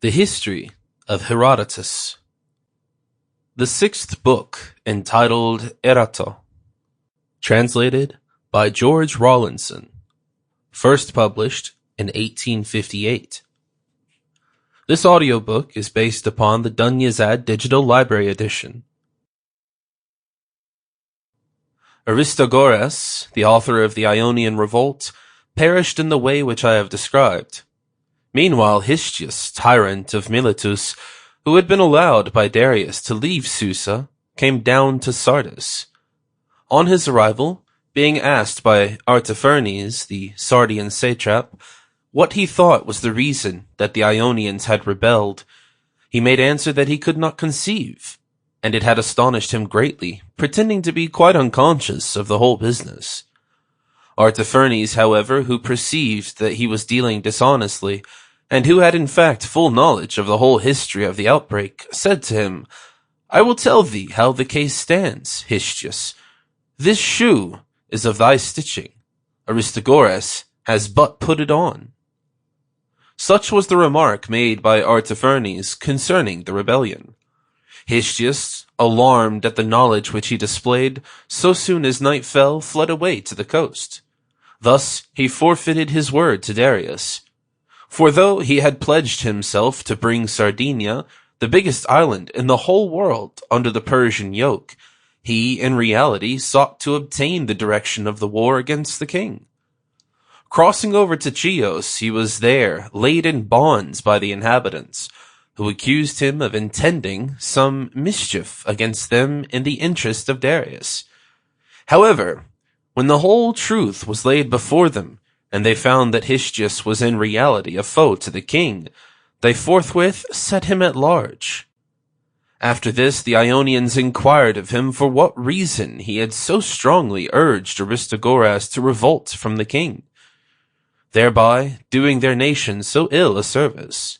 The History of Herodotus. The sixth book, entitled Narrator. Translated by George Rawlinson. First published in 1858. This audiobook is based upon the Dunyazad Digital Library Edition. Aristogoras, the author of the Ionian Revolt, perished in the way which I have described. Meanwhile, Histius, tyrant of Miletus, who had been allowed by Darius to leave Susa, came down to Sardis. On his arrival, being asked by Artaphernes, the Sardian satrap, what he thought was the reason that the Ionians had rebelled, he made answer that he could not conceive, and it had astonished him greatly, pretending to be quite unconscious of the whole business. Artaphernes, however, who perceived that he was dealing dishonestly, and who had in fact full knowledge of the whole history of the outbreak, said to him, I will tell thee how the case stands, Histius. This shoe is of thy stitching. Aristogoras has but put it on. Such was the remark made by Artaphernes concerning the rebellion. Histius, alarmed at the knowledge which he displayed, so soon as night fell, fled away to the coast. Thus he forfeited his word to Darius. For though he had pledged himself to bring Sardinia, the biggest island in the whole world, under the Persian yoke, he in reality sought to obtain the direction of the war against the king. Crossing over to Chios, he was there laid in bonds by the inhabitants, who accused him of intending some mischief against them in the interest of Darius. However, when the whole truth was laid before them, and they found that Histius was in reality a foe to the king, they forthwith set him at large. After this, the Ionians inquired of him for what reason he had so strongly urged Aristogoras to revolt from the king, thereby doing their nation so ill a service.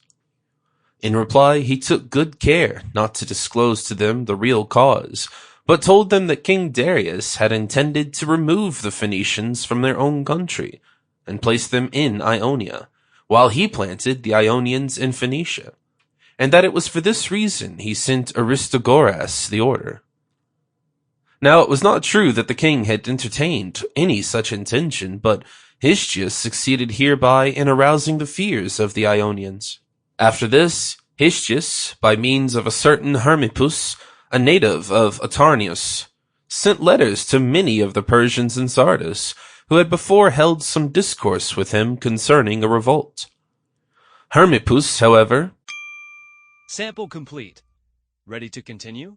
In reply, he took good care not to disclose to them the real cause, but told them that King Darius had intended to remove the Phoenicians from their own country, and place them in Ionia, while he planted the Ionians in Phoenicia, and that it was for this reason he sent Aristogoras the order. Now it was not true that the king had entertained any such intention, but Histius succeeded hereby in arousing the fears of the Ionians. After this, Histius, by means of a certain Hermippus, a native of Atarneus, sent letters to many of the Persians in Sardis, who had before held some discourse with him concerning a revolt. Hermippus, however... Sample complete. Ready to continue?